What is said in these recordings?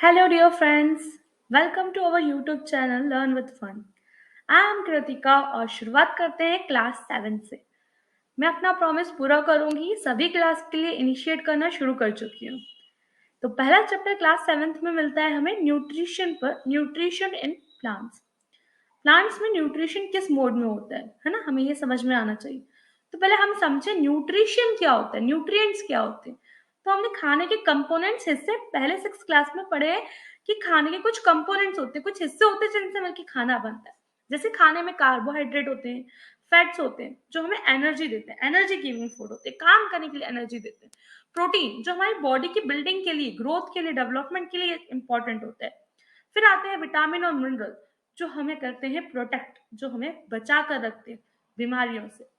Hello, dear friends. Welcome to our YouTube channel Learn with Fun. I am Kritika और शुरुआत करते हैं class 7 से। मैं अपना प्रॉमिस पूरा करूंगी, सभी क्लास के लिए इनिशिएट करना शुरू कर चुकी हूँ। तो पहला चैप्टर क्लास 7 में मिलता है हमें न्यूट्रिशन पर, न्यूट्रिशन इन प्लांट्स। प्लांट्स में न्यूट्रिशन किस मोड में होता है ना, हमें ये समझ में आना चाहिए। तो पहले हम समझे न्यूट्रिशन क्या होता है, न्यूट्रिएंट्स क्या होते हैं। तो हमने खाने के कंपोनेंट्स हिस्से पहले 6 क्लास में पढ़े हैं कि खाने के कुछ कंपोनेंट्स होते हैं, कुछ हिस्से होते हैं जिनसे मिलकर खाना बनता है। जैसे खाने में कार्बोहाइड्रेट होते हैं, फैट्स होते हैं जो हमें एनर्जी देते हैं, एनर्जी गिविंग फूड होते हैं, काम करने के लिए एनर्जी देते हैं। प्रोटीन जो हमारी बॉडी की बिल्डिंग के लिए, ग्रोथ के लिए, डेवलपमेंट के लिए इंपॉर्टेंट होता है। फिर आते हैं विटामिन और मिनरल जो हमें करते हैं प्रोटेक्ट, जो हमें बचा कर रखते हैं बीमारियों से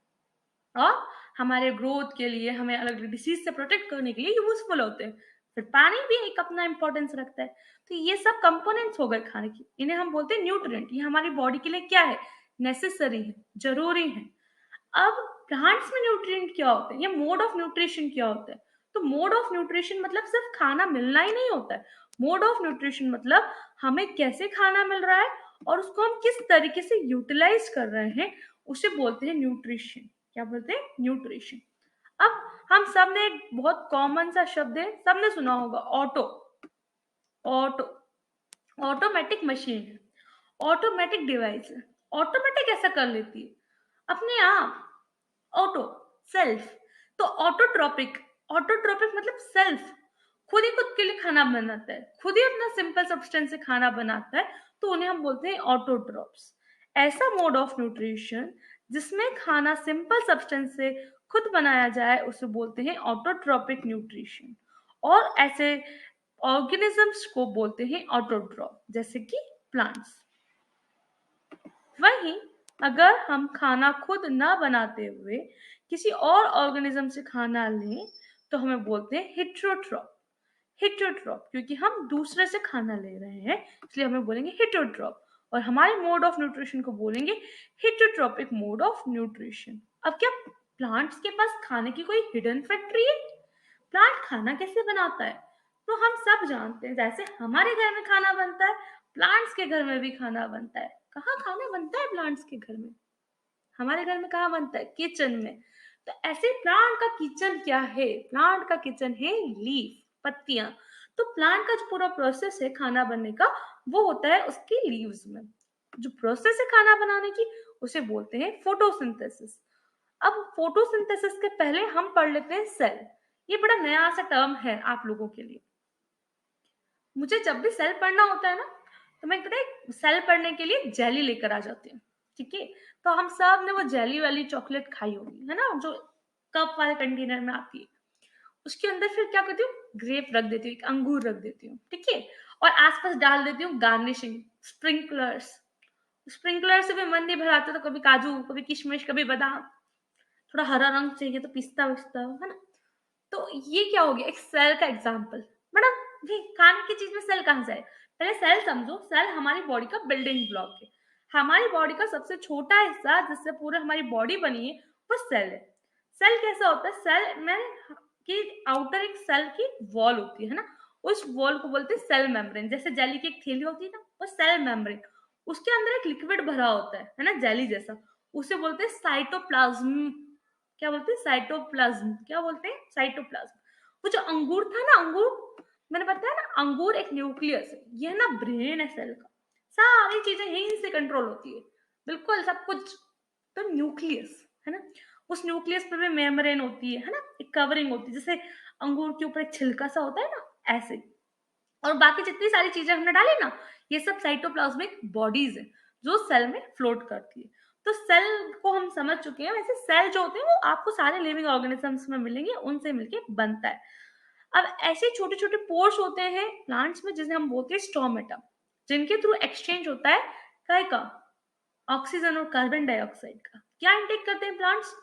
और हमारे ग्रोथ के लिए, हमें अलग अलग डिसीज से प्रोटेक्ट करने के लिए यूजफुल होते हैं। फिर पानी भी एक अपना इंपॉर्टेंस रखता है। तो ये सब कंपोनेंट्स हो गए खाने की, इन्हें हम बोलते हैं न्यूट्रिएंट। ये हमारी बॉडी के लिए क्या है, नेसेसरी है, जरूरी है। अब प्लांट्स में न्यूट्रिएंट क्या होते हैं, ये मोड ऑफ न्यूट्रिशन क्या होता है। तो मोड ऑफ न्यूट्रिशन मतलब सिर्फ खाना मिलना ही नहीं होता है। मोड ऑफ न्यूट्रिशन मतलब हमें कैसे खाना मिल रहा है और उसको हम किस तरीके से यूटिलाइज कर रहे हैं, उसे बोलते हैं न्यूट्रिशन। क्या बोलते हैं, न्यूट्रिशन। अब हम सब ने एक बहुत कॉमन सा शब्द है, सबने सुना होगा, ऑटो। ऑटो ऑटोमेटिक मशीन है, ऑटोमेटिक डिवाइस है। ऑटोमेटिक ऐसा कर लेती है अपने आप, ऑटो, सेल्फ। तो ऑटोट्रोपिक मतलब सेल्फ, खुद ही खुद के लिए खाना बनाता है, खुद ही अपना सिंपल सब्सटेंस से खाना बनाता है। तो उन्हें हम बोलते हैं ऑटोट्रोप्स। ऐसा मोड ऑफ न्यूट्रिशन जिसमें खाना सिंपल सब्सटेंस से खुद बनाया जाए उसे बोलते हैं ऑटोट्रोपिक न्यूट्रिशन। और ऐसे ऑर्गेनिजम्स को बोलते हैं ऑटोट्रॉप, जैसे कि प्लांट्स। वहीं अगर हम खाना खुद न बनाते हुए किसी और ऑर्गेनिज्म से खाना लें तो हमें बोलते हैं हिट्रोट्रॉप। हिट्रोट्रॉप क्योंकि हम दूसरे से खाना ले रहे हैं, इसलिए हमें बोलेंगे हिट्रोट्रॉप। और हमारे मोड ऑफ न्यूट्रिशन को बोलेंगे हिट्रोट्रॉपिक मोड ऑफ न्यूट्रिशन। अब क्या प्लांट्स के पास खाने की कोई हिडन फैक्ट्री है? प्लांट खाना कैसे बनाता है? तो हम सब जानते हैं, जैसे हमारे घर में खाना बनता है, प्लांट्स के घर में भी खाना बनता है। कहाँ खाना बनता है प्लांट्स के घर में? हमारे घर में कहाँ बनता है? किचन में। तो ऐसे प्लांट का किचन क्या है? प्लांट का किचन है लीफ, पत्तियां। तो प्लांट का जो पूरा प्रोसेस है खाना बनने का, वो होता है उसकी लीव्स में। जो प्रोसेस है खाना बनाने की, उसे बोलते हैं फोटोसिंथेसिस। अब फोटोसिंथेसिस के पहले हम पढ़ लेते हैं सेल। ये बड़ा नया सा टर्म है आप लोगों के लिए। मुझे जब भी सेल पढ़ना होता है ना, तो मैं पता है सेल पढ़ने के लिए जेली लेकर आ जाती हूँ। ठीक है, तो हम सब ने वो जेली वाली चॉकलेट खाई होगी, है ना, जो कप वाले कंटेनर में आती है। उसके अंदर फिर क्या करती हूँ, ग्रेप रख देती हूँ, एक अंगूर रख देती हूँ। ठीक है, और आसपास डाल देती हूँ गार्निशिंग, स्प्रिंकलर्स। स्प्रिंकलर से भी मन नहीं भराता, तो कभी काजू, कभी किशमिश, कभी बादाम। थोड़ा हरा रंग चाहिए तो पिस्ता विस्ता, है ना। तो ये क्या हो गया, एक सेल का एग्जाम्पल। मैडम ये खाने की चीज में सेल कहाँ से है? पहले सेल समझो। सेल हमारी बॉडी का बिल्डिंग ब्लॉक है। हमारी बॉडी का सबसे छोटा हिस्सा जिससे पूरे हमारी बॉडी बनी है, वो सेल है। सेल कैसा होता है? सेल में की आउटर एक सेल की वॉल होती है ना, उस वॉल को बोलते हैं सेल मेम्ब्रेन। जैसे जेली की एक थैली होती है ना, वो सेल मेम्ब्रेन। उसके अंदर एक लिक्विड भरा होता है ना, जेली जैसा। उसे बोलते हैं साइटोप्लाज्म। क्या बोलते हैं? साइटोप्लाज्म। क्या बोलते हैं? साइटोप्लाज्म। वो जो अंगूर था ना, अंगूर, मैंने बताया ना, अंगूर एक न्यूक्लियस है। ये ना ब्रेन है सेल का। सारी चीजें यहीं से कंट्रोल होती है, बिल्कुल सब कुछ। तो न्यूक्लियस है ना, उस न्यूक्लियस पे भी मेम्ब्रेन होती है ना, एक कवरिंग होती है, जैसे अंगूर के ऊपर एक छिलका सा होता है ना, ऐसे। और बाकी जितनी सारी चीजें हमने डाली ना, ये सब साइटोप्लाज्मिक बॉडीज है जो सेल में फ्लोट करती है। तो सेल को हम समझ चुके हैं। वैसे सेल जो होते हैं वो आपको सारे लिविंग ऑर्गेनिजम्स में मिलेंगे, उनसे मिलके बनता है। अब ऐसे छोटे छोटे पोर्स होते हैं प्लांट्स में जिन्हें हम बोलते हैं स्टोमेटा, जिनके थ्रू एक्सचेंज होता है काय का, ऑक्सीजन और कार्बन डाइऑक्साइड का। क्या इनटेक करते हैं प्लांट्स?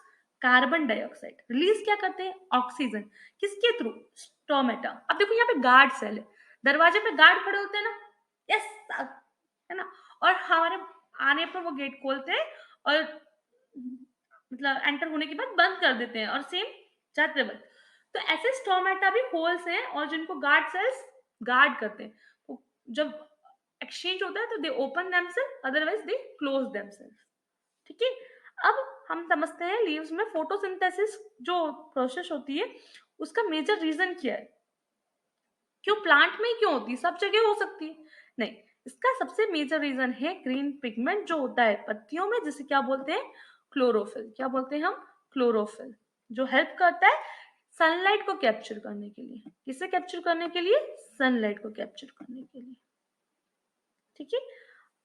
Carbon dioxide. रिलीज क्या करते हैं? ऑक्सीजन। किसके थ्रू? स्टोमेटा। अब देखो यहाँ पे गार्ड सेल है, दरवाजे पे गार्ड खड़े होते हैं ना, यस, है ना। और हमारे आने पर वो गेट खोलते हैं और मतलब एंटर होने के बाद बंद कर देते हैं, और सेम जाते वक्त। तो ऐसे स्टोमेटा भी होल्स हैं और जिनको गार्ड सेल्स गार्ड करते हैं। तो जब एक्सचेंज होता है तो they open themself, otherwise they close themself. ठीक है। अब हम समझते हैं लीव्स में फोटोसिंथेसिस जो प्रोसेस होती है उसका मेजर रीजन क्या है, क्यों प्लांट में ही क्यों होती है, सब जगह हो सकती है नहीं। इसका सबसे मेजर रीजन है ग्रीन पिगमेंट जो होता है पत्तियों में, जिसे क्या बोलते हैं, क्लोरोफिल। क्या बोलते हैं हम, क्लोरोफिल, जो हेल्प करता है सनलाइट को कैप्चर करने के लिए। किसे कैप्चर करने के लिए, सनलाइट को कैप्चर करने के लिए। ठीक है।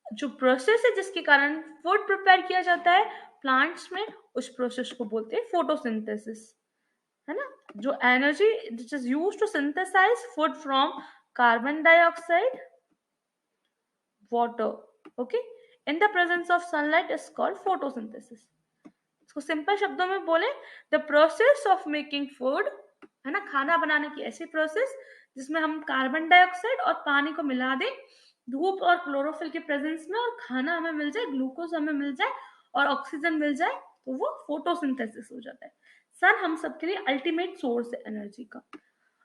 जो प्रोसेस है जिसके कारण फूड प्रिपेयर किया जाता है प्लांट्स में, उस प्रोसेस को बोलते हैं फोटोसिंथेसिस, है ना। जो energy which is used to synthesize food from carbon dioxide, water, okay, in the presence of sunlight is called photosynthesis. इसको सिंपल शब्दों में बोले, the process of making food, है ना, खाना बनाने की ऐसी प्रोसेस जिसमें हम कार्बन डाइऑक्साइड और पानी को मिला दें धूप और क्लोरोफिल के प्रेजेंस में, और खाना हमें मिल जाए, ग्लूकोज हमें मिल जाए और ऑक्सीजन मिल जाए, तो वो फोटोसिंथेसिस हो जाता है। सन हम सबके लिए अल्टीमेट सोर्स है एनर्जी का।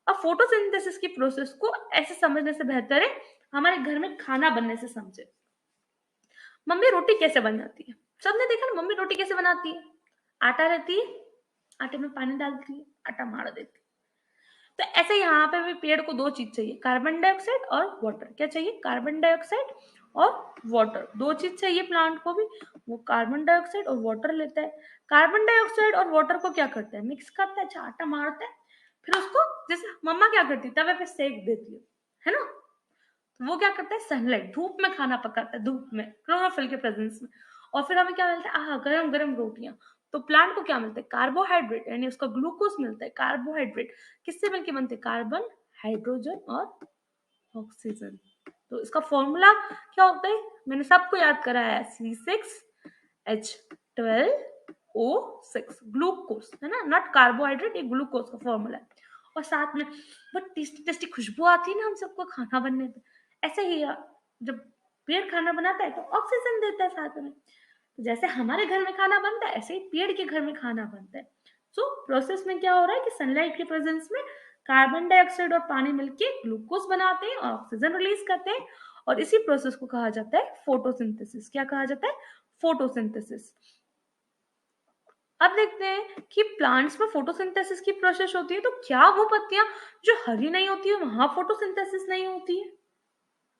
अब फोटोसिंथेसिस की प्रोसेस को ऐसे समझने से बेहतर है हमारे घर में खाना बनने से समझे। मम्मी रोटी कैसे बनाती है, सबने देखा ना मम्मी रोटी कैसे बनाती है, आटा रहती है, आटे में पानी डालती है, आटा मार देती है। तो ऐसे यहाँ पे भी पेड़ को दो चीज चाहिए, कार्बन डाइऑक्साइड और वाटर। क्या चाहिए, कार्बन डाइऑक्साइड और वाटर, दो चीज चाहिए प्लांट को भी। वो कार्बन डाइऑक्साइड और वाटर लेता है। कार्बन डाइऑक्साइड और वाटर को क्या करता है, मिक्स करता है, अच्छा आटा मारता है, फिर उसको जैसे मम्मा क्या करती है तवे पे सेक देती है ना। तो वो क्या करता है, सनलाइट, धूप में खाना पकाता है, धूप में क्लोरोफिल के प्रेजेंस में, और फिर हमें क्या मिलता है, आह गरम गरम रोटियां। तो प्लांट को क्या मिलता है, कार्बोहाइड्रेट, यानी उसका ग्लूकोज मिलता है। कार्बोहाइड्रेट किससे मिलके बनते हैं, कार्बन, हाइड्रोजन और ऑक्सीजन। तो इसका फॉर्मूला क्या होता है, मैंने सबको याद कराया है, C6H12O6, ग्लूकोज, है ना, नॉट कार्बोहाइड्रेट, ये ग्लूकोज का फॉर्मूला है। और साथ में बहुत टेस्टी टेस्टी खुशबू आती है ना हम सबको खाना बनने पे। ऐसे ही जब पेड़ खाना बनाता है तो ऑक्सीजन देता है साथ में। तो जैसे हमारे घर में खाना बनता है ऐसे ही पेड़ के घर में खाना बनता है। सो प्रोसेस में क्या हो रहा है कि सनलाइट के प्रेजेंस में कार्बन डाइऑक्साइड और पानी मिलके ग्लूकोज बनाते हैं और ऑक्सीजन रिलीज करते हैं, और इसी प्रोसेस को कहा जाता है फोटोसिंथेसिस। क्या कहा जाता है, फोटोसिंथेसिस। अब देखते हैं कि प्लांट्स में फोटोसिंथेसिस की प्रोसेस होती है तो क्या वो पत्तियां जो हरी नहीं होती है वहां फोटोसिंथेसिस नहीं होती है,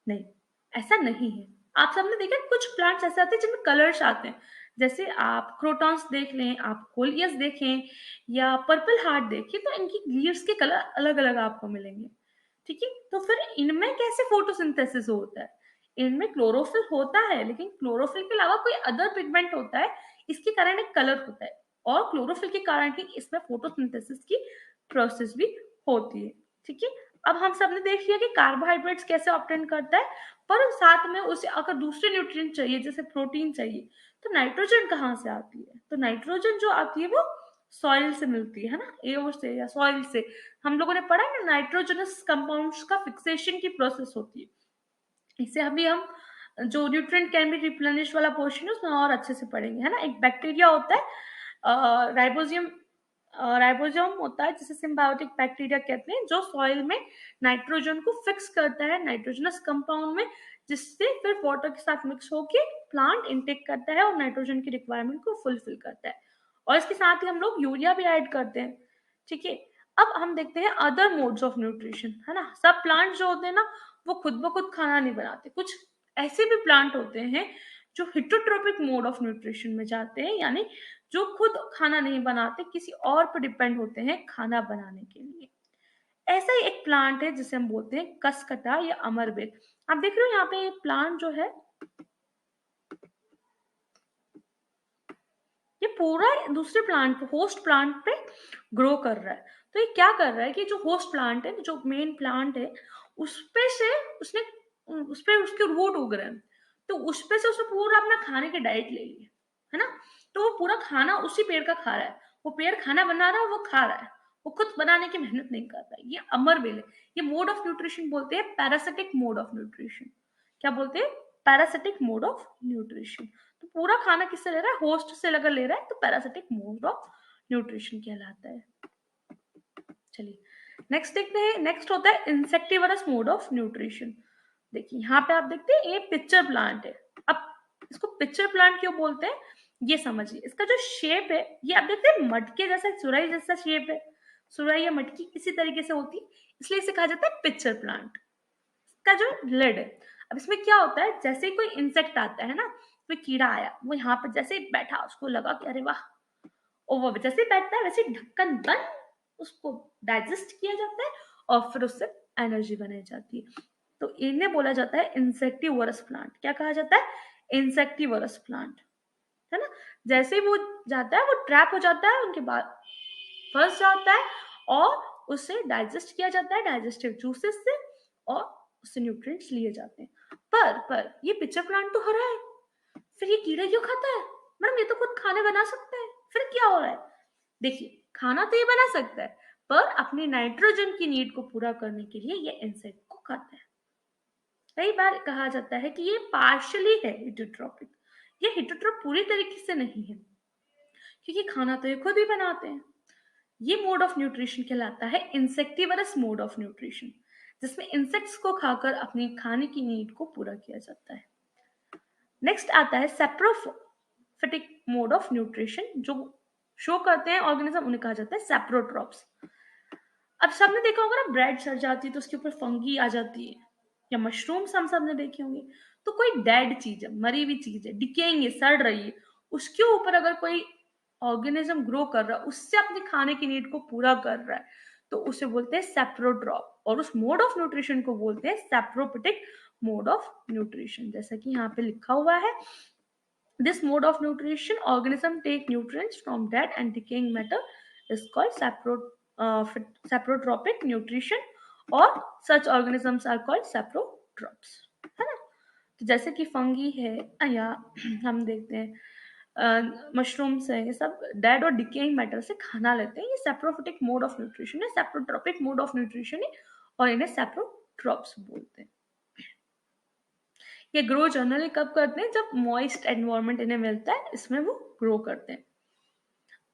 नहीं, ऐसा नहीं है। आप सबने देखा कुछ प्लांट्स ऐसे आते हैं जिनमें कलर्स आते हैं, जैसे आप क्रोटॉन्स देख लें, आप कोलियस देखें या पर्पल हार्ट देखिए, तो इनकी लीव्स के कलर अलग अलग आपको मिलेंगे। ठीक है। तो फिर इनमें कैसे फोटोसिंथेसिस होता है, इनमें क्लोरोफिल होता है, लेकिन क्लोरोफिल के अलावा कोई अदर पिगमेंट होता है, इसके कारण एक कलर होता है, और क्लोरोफिल के कारण ही इसमें फोटोसिंथेसिस की प्रोसेस भी होती है। ठीक है। अब हम सबने देख लिया कि कार्बोहाइड्रेट्स कैसे ऑब्टेन करता है, पर साथ में उसे अगर दूसरे न्यूट्रिएंट चाहिए जैसे प्रोटीन चाहिए, तो नाइट्रोजन कहाँ से आती है, तो नाइट्रोजन जो आती है वो सॉइल से मिलती है ना, एयर से या सॉइल से। हम लोगों ने पढ़ा है ना, नाइट्रोजनस कंपाउंड्स का फिक्सेशन की प्रोसेस होती है। इसे अभी हम जो न्यूट्रिएंट कैन बी रिप्लेनिश वाला पोर्शन है उसमें और अच्छे से पढ़ेंगे, है ना। एक बैक्टीरिया होता है राइबोजियम, राइबोसोम होता है जिसे सिम्बायोटिक बैक्टीरिया कहते हैं, जो सॉइल में नाइट्रोजन को फिक्स करता है नाइट्रोजनस कंपाउंड में, जिससे फिर वाटर के साथ मिक्स होके प्लांट इनटेक करता है और नाइट्रोजन की रिक्वायरमेंट को फुलफिल करता है। और इसके साथ ही हम लोग यूरिया भी ऐड करते हैं। ठीक है। अब हम देखते हैं अदर मोड्स ऑफ न्यूट्रिशन, है ना। सब प्लांट जो होते हैं ना वो खुद ब खुद खाना नहीं बनाते, कुछ ऐसे भी प्लांट होते हैं जो हिटोट्रोपिक मोड ऑफ न्यूट्रिशन में जाते हैं, यानी जो खुद खाना नहीं बनाते, किसी और पर डिपेंड होते हैं खाना बनाने के लिए। ऐसा ही एक प्लांट है जिसे हम बोलते हैं कसकटा या अमरबेल। आप देख रहे हो यहाँ पे ये प्लांट जो है ये पूरा दूसरे प्लांट पे, होस्ट प्लांट पे ग्रो कर रहा है। तो ये क्या कर रहा है कि जो होस्ट प्लांट है, जो मेन प्लांट है, उस पे से उसने उस पे उसके रूट उग रहे हैं, तो उस पे से उसने पूरा अपना खाने की डाइट ले ली है ना। तो वो पूरा खाना उसी पेड़ का खा रहा है, वो पेड़ खाना बना रहा है, वो खा रहा है, वो खुद बनाने की मेहनत नहीं कर रहा है। ये अमरबेल है। ये मोड ऑफ न्यूट्रिशन बोलते हैं पैरासिटिक मोड ऑफ न्यूट्रिशन। क्या बोलते हैं, पैरासिटिक मोड ऑफ न्यूट्रिशन। तो पूरा खाना किससे ले रहा है, होस्ट से अगर ले रहा है तो पैरासिटिक मोड ऑफ न्यूट्रिशन कहलाता है। चलिए नेक्स्ट देखते हैं, नेक्स्ट होता है इंसेक्टिवरस मोड ऑफ न्यूट्रिशन। देखिए यहाँ पे आप देखते हैं ये पिक्चर प्लांट है। अब इसको पिक्चर प्लांट क्यों बोलते हैं ये समझिए। इसका जो शेप है ये आप देखते हैं मटके जैसा, सुराई जैसा शेप है। सुराई या मटकी इसी तरीके से होती है, इसलिए इसे कहा जाता है पिक्चर प्लांट। का जो लेड है, अब इसमें क्या होता है, जैसे ही कोई इंसेक्ट आता है ना, कोई कीड़ा आया, वो यहाँ पर जैसे ही बैठा, उसको लगा कि अरे वाह, और वो जैसे ही बैठता है वैसे ही ढक्कन बंद, उसको डाइजेस्ट किया जाता है और फिर उससे एनर्जी बनाई जाती है। तो इन्हें बोला जाता है इंसेक्टिवरस प्लांट। क्या कहा जाता है? इंसेक्टिवरस प्लांट, है ना। जैसे ही वो जाता है, वो ट्रैप हो जाता है, उनके बाद फंस जाता है और उसे डाइजेस्ट किया जाता है डाइजेस्टिव जूसेस से, और उससे न्यूट्रिएंट्स लिए जाते हैं। पर ये पिक्चर प्लांट तो हरा है, फिर ये कीड़ा क्यों खाता है? मैडम ये तो खुद खाने बना सकता है, फिर क्या हो रहा है? देखिए खाना तो ये बना सकता है, पर अपनी नाइट्रोजन की नीड को पूरा करने के लिए ये इंसेक्ट को खाता है। कई बार कहा जाता है कि ये पार्शियली है हिटोट्रॉपिक। ये हिटोट्रॉप पूरी तरीके से नहीं है, क्योंकि खाना तो ये खुद ही बनाते हैं। ये मोड ऑफ न्यूट्रिशन कहलाता है इंसेक्टिवरस मोड ऑफ न्यूट्रिशन, जिसमें इंसेक्ट्स को खाकर अपनी खाने की नीड को पूरा किया जाता है। नेक्स्ट आता है सैप्रोफिटिक मोड ऑफ न्यूट्रिशन। जो शो करते हैं ऑर्गेनिज्म उन्हें कहा जाता है सैप्रोट्रॉप्स। अब सबने देखा होगा ना, ब्रेड सड़ जाती है तो उसके ऊपर फंगी आ जाती है, या मशरूम्स हम सबने देखे होंगे। तो कोई डेड चीज है, मरी हुई चीज है, डिकेइंग है, सड़ रही है, उसके ऊपर अगर कोई ऑर्गेनिज्म ग्रो कर रहा है, उससे अपने खाने की नीड को पूरा कर रहा है, तो उसे बोलते हैं सैप्रोट्रॉप, और उस मोड ऑफ न्यूट्रिशन को बोलते हैं सैप्रोफिटिक मोड ऑफ न्यूट्रिशन। जैसा कि यहाँ पे लिखा हुआ है, this mode of nutrition, organism take nutrients from dead and decaying matter, is called saprotropic nutrition, और such organisms are called saprotrophs, है ना। तो जैसे कि फंगी है, या हम देखते हैं मशरूम्स है, ये सब डेड और डिकेइंग मैटर से खाना लेते हैं। ये सैप्रोफिटिक मोड ऑफ न्यूट्रिशन है, सैप्रोट्रोपिक मोड ऑफ न्यूट्रिशन है, और इन्हें सैप्रोट्रॉप्स बोलते हैं। ये ग्रो जनरली कब करते हैं? जब मॉइस्ट एनवायरनमेंट इन्हें मिलता है, इसमें वो ग्रो करते हैं।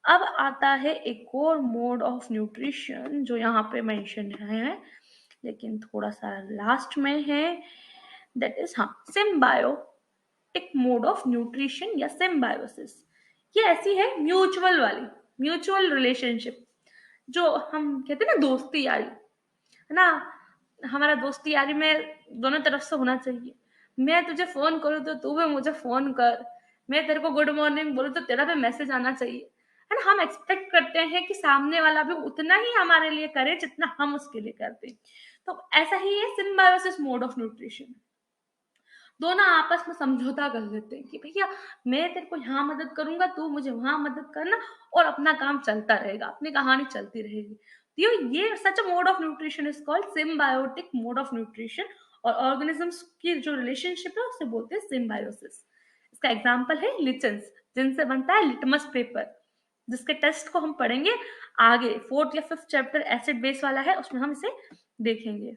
अब आता है एक और मोड ऑफ न्यूट्रिशन जो यहाँ पे मेंशन है, लेकिन थोड़ा सा लास्ट में है, that is symbiotic mode of nutrition या सिम्बायोसिस। ये ऐसी है म्यूचुअल वाली, म्यूचुअल रिलेशनशिप, जो हम कहते हैं ना दोस्ती यारी, है ना। हमारा दोस्ती यारी में दोनों तरफ से होना चाहिए। मैं तुझे फोन करूँ तो तू भी मुझे फोन कर, मैं तेरे को गुड मॉर्निंग बोलूँ तो तेरा भी मैसेज आना चाहिए, है ना। हम एक्सपेक्ट करते हैं कि सामने वाला भी उतना ही हमारे लिए करे जितना हम उसके लिए करते हैं। तो ऐसा ही है सिम्बायोसिस मोड ऑफ न्यूट्रिशन। दोनों आपस में समझौता कर लेते हैं कि भैया मैं तेरे को यहाँ मदद करूंगा, तू मुझे वहां मदद करना, और अपना काम चलता रहेगा, अपनी कहानी चलती रहेगी। तो ये such a mode of nutrition is called symbiotic mode of nutrition, और ऑर्गेनिजम्स की जो रिलेशनशिप है उसे बोलते हैं सिम्बायोसिस। इसका एग्जाम्पल है लिचन्स, जिनसे बनता है लिटमस पेपर, जिसके टेस्ट को हम पढ़ेंगे आगे, 4th या 5th चैप्टर एसिड बेस वाला है, उसमें हम इसे देखेंगे।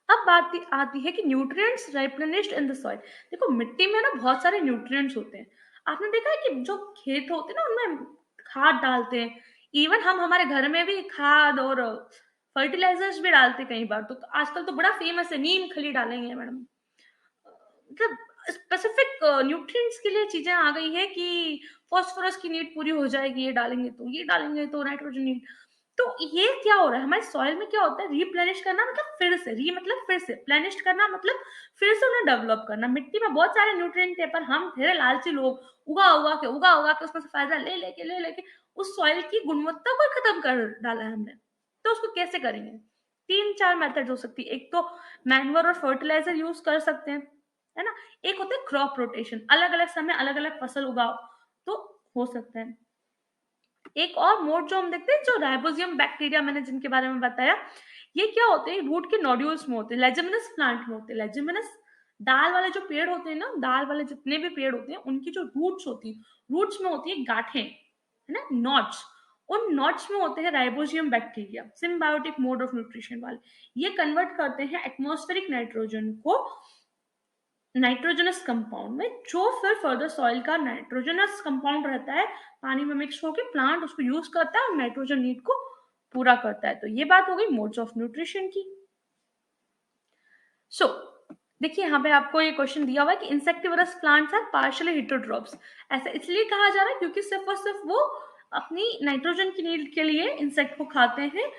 अब बात आती है कि nutrients replenished in the soil. देखो मिट्टी में ना बहुत सारे न्यूट्रिएंट्स होते हैं। आपने देखा है कि जो खेत होते हैं ना उनमें खाद डालते हैं, इवन हम हमारे घर में भी खाद और फर्टिलाइजर्स भी डालते हैं कई बार। तो आजकल तो बड़ा फेमस है, नीम खली डालेंगे मैडम। मतलब स्पेसिफिक न्यूट्रिएंट्स के लिए चीजें आ गई है कि फास्फोरस की नीड पूरी हो जाएगी, ये डालेंगे तो, ये डालेंगे तो नाइट्रोजन नीड। तो ये क्या हो रहा है हमारे सॉइल में? क्या होता है, रिप्लेनिश करना मतलब फिर से, री मतलब फिर से, प्लेनिश करना मतलब फिर से उन्हें डेवलप करना। मिट्टी में बहुत सारे न्यूट्रिएंट है, पर हम थे लालची लोग, उगा उगा के उसमें से फायदा ले लेके उस सॉइल की गुणवत्ता को खत्म कर डाला है हमने। तो उसको कैसे करेंगे? 3-4 मेथड हो सकती है। एक तो मैन्योर और फर्टिलाइजर यूज कर सकते हैं, है ना। एक होता है क्रॉप रोटेशन, अलग अलग समय अलग अलग फसल उगाओ, तो हो सकता है। एक और मोड जो हम देखते हैं, जो राइबोसोम बैक्टीरिया मैंने जिनके बारे में बताया, ये क्या होते हैं, रूट के नोड्यूल्स में होते हैं, लेग्यूमिनस प्लांट में होते हैं। लेग्यूमिनस दाल वाले जो पेड़ होते हैं ना, दाल वाले जितने भी पेड़ होते हैं, उनकी जो रूट्स होती है, रूट्स में होती है गांठें, है ना, नॉट्स। उन नॉट्स में होते हैं ribosome bacteria, symbiotic mode of nutrition वाले। ये कन्वर्ट करते हैं एटमॉस्फेरिक नाइट्रोजन को नाइट्रोजनस कंपाउंड में जो फिर फर्दर सॉइल का नाइट्रोजनस कंपाउंड रहता है पानी में मिक्स होकर प्लांट उसको यूज करता है और नाइट्रोजन नीड को पूरा करता है। तो ये बात हो गई मोड्स ऑफ न्यूट्रिशन की। सो देखिए यहाँ पे आपको ये क्वेश्चन दिया हुआ है कि insectivorous plants are partially heterotrophs. ऐसा इसलिए कहा जा रहा है क्योंकि सिर्फ और सिर्फ वो अपनी नाइट्रोजन की नीड के लिए इंसेक्ट को खाते हैं,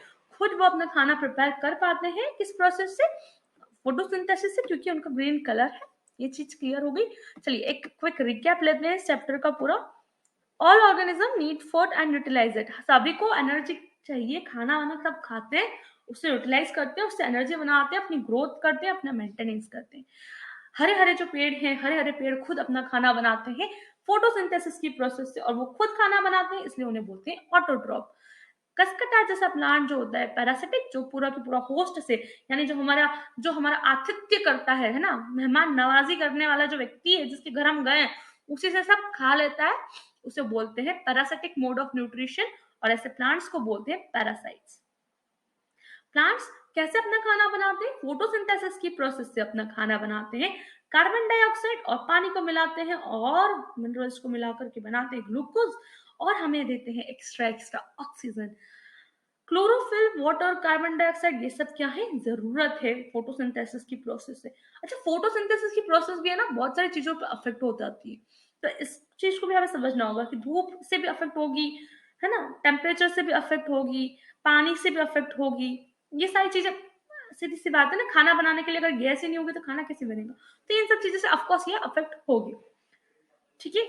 खुद वो अपना खाना प्रिपेयर कर पाते हैं किस प्रोसेस से, फोटोसिंथेसिस से, क्योंकि उनका ग्रीन कलर है। ये चीज क्लियर हो गई। चलिए एक क्विक रिकैप लेते हैं इस चैप्टर का पूरा। All organism need food and utilize it. सभी को एनर्जी चाहिए, खाना वाना सब खाते हैं, उससे यूटिलाइज करते हैं, उससे एनर्जी बनाते हैं, अपनी ग्रोथ करते हैं, अपना मेंटेनेंस करते हैं। हरे हरे जो पेड़ हैं, हरे हरे पेड़ खुद अपना खाना बनाते हैं फोटोसिंथेसिस की प्रोसेस से, और वो खुद खाना बनाते हैं, इसलिए उन्हें बोलते हैं ऑटोट्रॉप। कसकटा जैसा प्लांट जो होता है पैरासिटिक, जो पूरा की पूरा होस्ट से, यानी जो हमारा आतिथ्य करता है ना, मेहमान नवाजी करने वाला जो व्यक्ति है जिसके घर हम गए उसी से सब खा लेता है, उसे बोलते हैं पैरासिटिक मोड ऑफ न्यूट्रिशन, और ऐसे प्लांट्स को बोलते हैं पैरासाइट्स। प्लांट्स कैसे अपना खाना बनाते हैं? फोटोसिंथेसिस की प्रोसेस से अपना खाना बनाते हैं। कार्बन डाइऑक्साइड और पानी को मिलाते हैं और मिनरल्स को मिलाकर के बनाते हैं ग्लूकोज, और हमें देते हैं extra extra oxygen. Chlorophyll, water, carbon dioxide, ये सब क्या है? जरूरत है फोटोसिंथेसिस की प्रोसेस से। अच्छा, फोटोसिंथेसिस की प्रोसेस भी है ना, बहुत सारी चीजों पर अफेक्ट हो जाती है, तो इस चीज को भी हमें समझना होगा कि धूप से भी अफेक्ट होगी, है ना, टेम्परेचर से भी अफेक्ट होगी, पानी से भी अफेक्ट होगी। ये सारी चीजें सीधी सी बात है ना, खाना बनाने के लिए अगर गैस ही नहीं होगी तो खाना कैसे बनेगा? तो इन सब चीजों से ऑफकोर्स ये अफेक्ट होगी। ठीक है,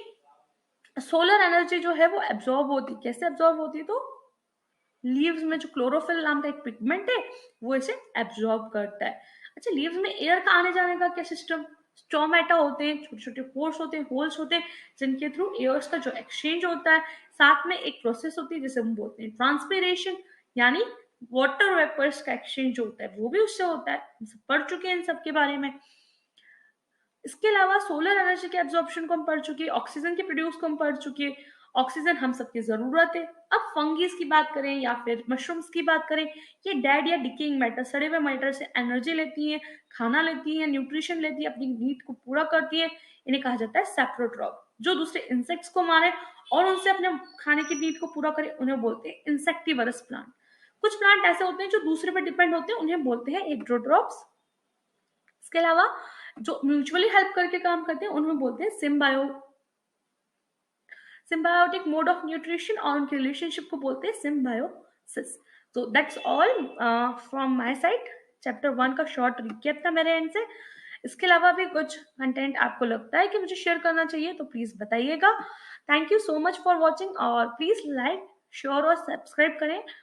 सोलर एनर्जी जो है वो एब्जॉर्ब होती है। कैसे एब्जॉर्ब होती है? तो लीव्स में जो क्लोरोफिल नाम का एक पिगमेंट है वो इसे एब्जॉर्ब करता है। अच्छा, लीव्स में एयर का आने जाने का क्या सिस्टम? स्टोमेटा होते हैं, छोटे छोटे पोर्स होते हैं, होल्स होते हैं, जिनके थ्रू एयर्स का जो एक्सचेंज होता है। साथ में एक प्रोसेस होती है जिसे हम बोलते हैं ट्रांसपीरेशन, यानी वाटर वेपर्स का एक्सचेंज होता है, वो भी उससे होता है। हम सब पढ़ चुके हैं इन सब के बारे में। इसके अलावा सोलर एनर्जी के एब्जॉर्प्शन को हम पढ़ चुके हैं, ऑक्सीजन के प्रोड्यूस को हम पढ़ चुके हैं। ऑक्सीजन हम सबकी जरूरत है। अब फंगीज की बात करें या फिर मशरूम्स की बात करें, ये डेड या डिकेइंग मैटर, सड़े हुए मैटर से एनर्जी लेती है, खाना लेती है, न्यूट्रिशन लेती है, अपनी नीड को पूरा करती है। इन्हें कहा जाता है सैप्रोट्रॉप। जो दूसरे इंसेक्ट्स को मारे और उनसे अपने खाने की नीड को पूरा करे उन्हें बोलते हैं इंसेक्टिवरस प्लांट। कुछ प्लांट ऐसे होते हैं जो दूसरे पर डिपेंड होते हैं, उन्हें बोलते हैं एग्रोट्रॉप्स। इसके अलावा जो म्यूचुअली हेल्प करके काम करते हैं उन्हें बोलते हैं सिम्बायोटिक मोड ऑफ न्यूट्रिशन, और उनके रिलेशनशिप को बोलते हैं सिम्बायोसिस। तो that's all from my side. Chapter 1 का शॉर्ट रिकैप था मेरे एंड से। इसके अलावा भी कुछ कंटेंट आपको लगता है कि मुझे शेयर करना चाहिए तो प्लीज बताइएगा। Thank you so much for watching, और प्लीज लाइक, शेयर और सब्सक्राइब करें